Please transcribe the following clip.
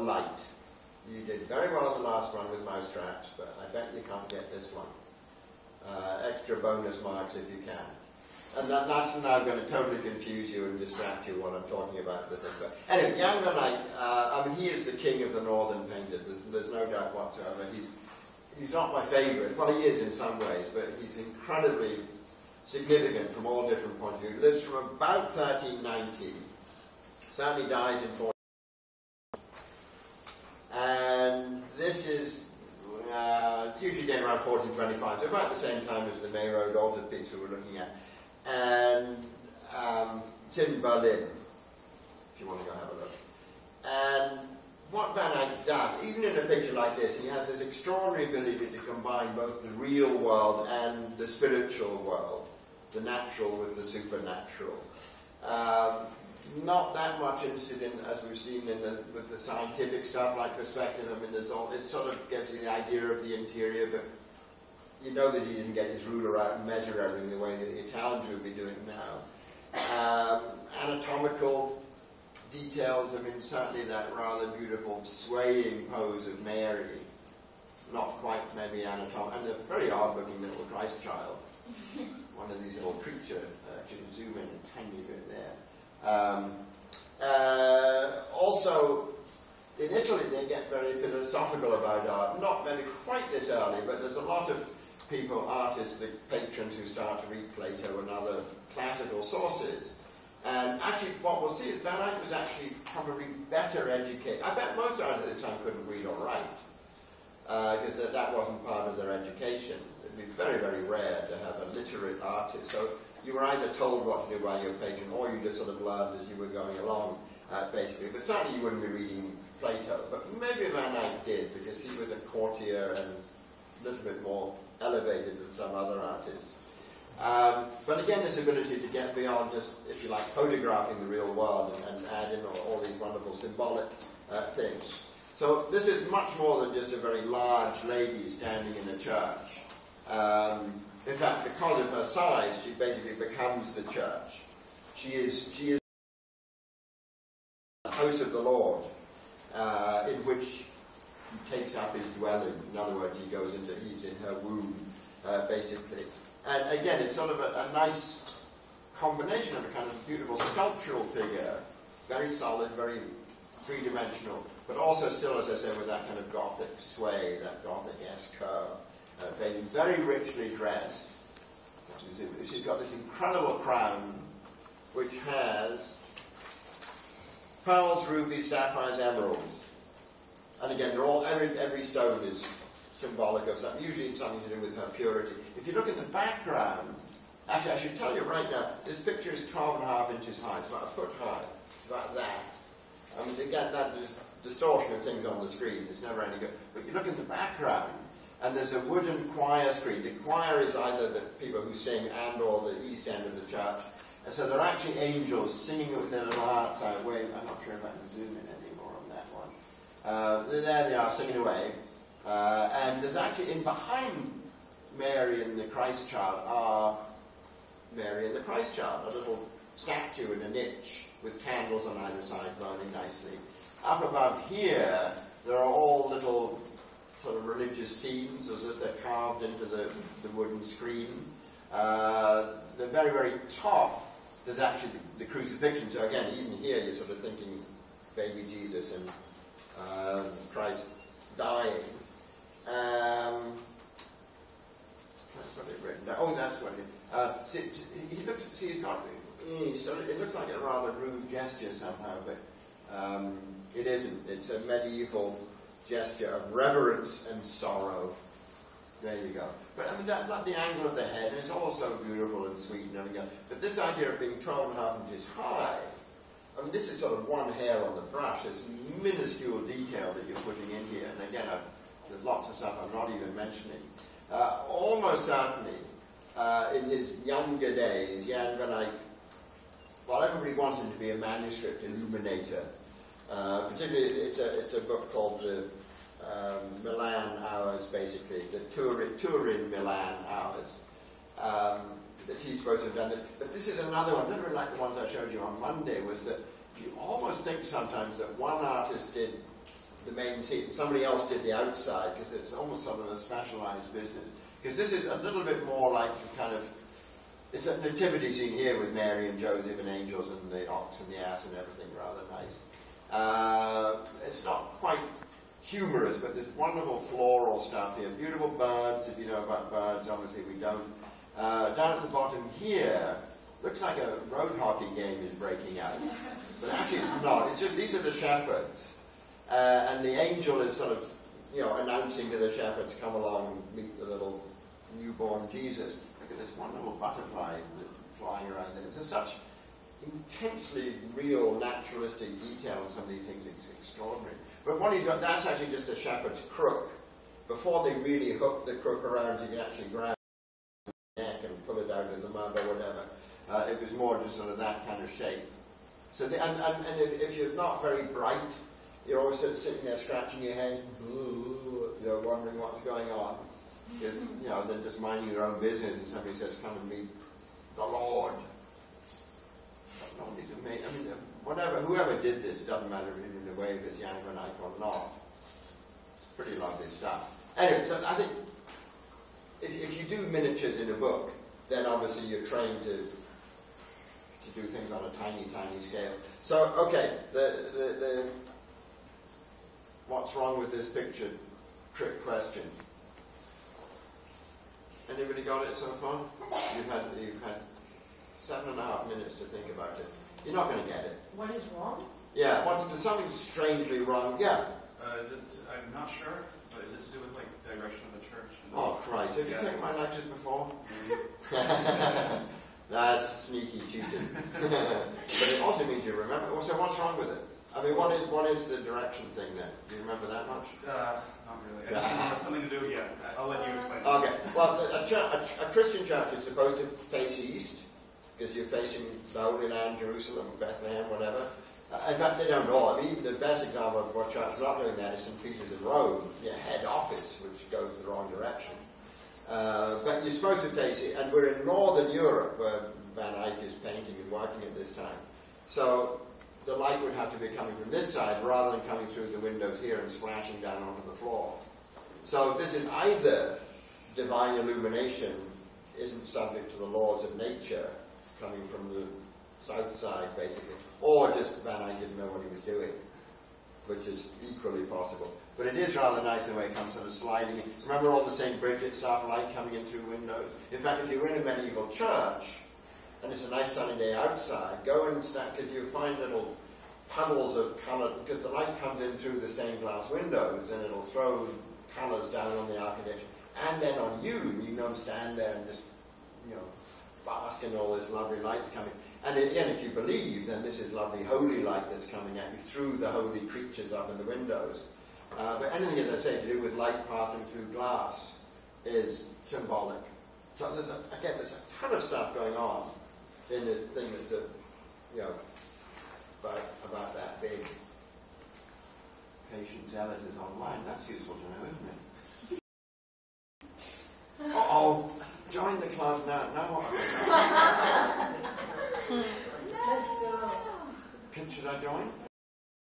light. You did very well on the last one with mousetraps, but I bet you can't get this one. Extra bonus marks if you can. And that's now going to totally confuse you and distract you while I'm talking about the thing. But anyway, Jan van Eyck, I mean, he is the king of the northern painters. There's no doubt whatsoever. He's not my favourite. Well, he is in some ways, but he's incredibly significant from all different points of view. He lives from about 1390. Sadly dies in 14. And this is it's usually dated around 1425, so about the same time as the May Road altered picture we're looking at. And it's in Berlin, if you want to go have a look. And what Van Eyck does, even in a picture like this, he has this extraordinary ability to combine both the real world and the spiritual world, the natural with the supernatural. Not that much interested in, as we've seen with the scientific stuff like perspective. I mean, it sort of gives you the idea of the interior, but you know that he didn't get his ruler out and measure everything the way that the Italians would be doing now. Anatomical details, I mean, certainly that rather beautiful swaying pose of Mary, not quite maybe anatomical, and a very odd-looking little Christ child. One of these little creatures, you can zoom in a tiny bit there. Also, in Italy they get very philosophical about art, not maybe quite this early, but there's a lot of people, artists, the patrons who start to read Plato and other classical sources. And actually what we'll see is Van Eyck was actually probably better educated. I bet most artists at the time couldn't read or write, because that wasn't part of their education. It'd be very, very rare to have a literate artist. So you were either told what to do by your patron, or you just sort of learned as you were going along, basically. But certainly you wouldn't be reading Plato. But maybe Van Eyck did, because he was a courtier and a little bit more elevated than some other artists. But again, this ability to get beyond just, if you like, photographing the real world and add in all these wonderful symbolic things. So this is much more than just a very large lady standing in a church. In fact, because of her size, she basically becomes the church. She is the house of the Lord, in which he takes up his dwelling. In other words, he's in her womb, basically. And again, it's sort of a nice combination of a kind of beautiful sculptural figure, very solid, very three-dimensional, but also still, as I say, with that kind of Gothic sway, that Gothic-esque curve. Very richly dressed. She's got this incredible crown, which has pearls, rubies, sapphires, emeralds. And again, every stone is symbolic of something, usually something to do with her purity. If you look at the background, actually I should tell you right now, this picture is 12.5 inches high, it's about a foot high, about that. I mean, to get that distortion of things on the screen, it's never any good. But you look at the background, and there's a wooden choir screen. The choir is either the people who sing and or the east end of the church. And so they're actually angels singing with their little hearts out. Wait, I'm not sure if I can zoom in anymore on that one. There they are, singing away. And there's actually, in behind Mary and the Christ child are Mary and the Christ child, a little statue in a niche with candles on either side burning nicely. Up above here, there are all little sort of religious scenes, as if they're carved into the wooden screen. The very, very top, there's actually the crucifixion. So again, even here, you're sort of thinking baby Jesus and Christ dying. That's what they've written down. Oh, that's what it looks. See, it looks like a rather rude gesture somehow, but it isn't. It's a medieval gesture of reverence and sorrow. There you go. But I mean, that's not the angle of the head, and it's all so beautiful and sweet and everything else. But this idea of being 12.5 inches high, I mean, this is sort of one hair on the brush. It's minuscule detail that you're putting in here. And again, there's lots of stuff I'm not even mentioning. Almost certainly, in his younger days, Jan van Eyck, while everybody wants him to be a manuscript illuminator, particularly it's a book called the Milan Hours, basically, the Turin Milan Hours, that he's supposed to have done. But this is another one, literally like the ones I showed you on Monday, was that you almost think sometimes that one artist did the main seat. And somebody else did the outside, because it's almost sort of a specialized business. Because this is a little bit more like kind of, it's a nativity scene here with Mary and Joseph and angels and the ox and the ass and everything, rather nice. It's not quite humorous, but there's wonderful floral stuff here. Beautiful birds, if you know about birds, obviously we don't. Down at the bottom here, looks like a road hockey game is breaking out. But actually it's not. It's just, these are the shepherds. And the angel is sort of, you know, announcing to the shepherds, come along and meet the little newborn Jesus. Look at this wonderful butterfly flying around there. There's such intensely real, naturalistic detail in some of these things. It's extraordinary. But what he's got, that's actually just a shepherd's crook. Before they really hook the crook around, you can actually grab the neck and pull it out of the mud or whatever. It was more just sort of that kind of shape. So, and if you're not very bright, you're always sort of sitting there scratching your head, you're wondering what's going on. Because, you know, they're just minding their own business and somebody says, come and meet the Lord. Nobody's amazing. I mean, whatever, whoever did this, it doesn't matter in the way if it's Jan van Eyck or not. It's pretty lovely stuff. Anyway, so I think if you do miniatures in a book, then obviously you're trained to do things on a tiny, tiny scale. So, okay, the what's wrong with this picture? Trick question. Anybody got it so far? You've had 7.5 minutes to think about it. You're not going to get it. What is wrong? Yeah, there's something strangely wrong. Yeah. Is it? I'm not sure, but is it to do with like direction of the church? Oh Christ! Have you taken my lectures before? Maybe. That's sneaky cheating. But it also means you remember. So what's wrong with it? I mean, what is the direction thing then? Do you remember that much? Not really. I just remember something to do. Yeah, I'll let you explain. Okay. Well, a Christian church is supposed to face east, because you're facing the Holy Land, Jerusalem, Bethlehem, whatever. In fact, they don't all. I mean, even the best example of what church is not doing that is St. Peter's in Rome, your head office, which goes the wrong direction. But you're supposed to face it, and we're in Northern Europe, where Van Eyck is painting and working at this time. So the light would have to be coming from this side rather than coming through the windows here and splashing down onto the floor. So this is either divine illumination isn't subject to the laws of nature, coming from the south side basically, or just Van Eyck didn't know what he was doing, which is equally possible. But it is rather nice the way it comes sort of sliding in. Remember all the St. Bridget stuff, light coming in through windows? In fact, if you're in a medieval church, and it's a nice sunny day outside, go and stand, because you find little puddles of colour, because the light comes in through the stained glass windows, and it'll throw colours down on the architecture, and then on you, and you go and stand there and just, you know, bask in all this lovely light coming. And again, if you believe, then this is lovely holy light that's coming at you through the holy creatures up in the windows. But anything, as I say, to do with light passing through glass is symbolic. So there's a ton of stuff going on in the thing that's, you know, about that big. Patience Ellis is online. That's useful to know,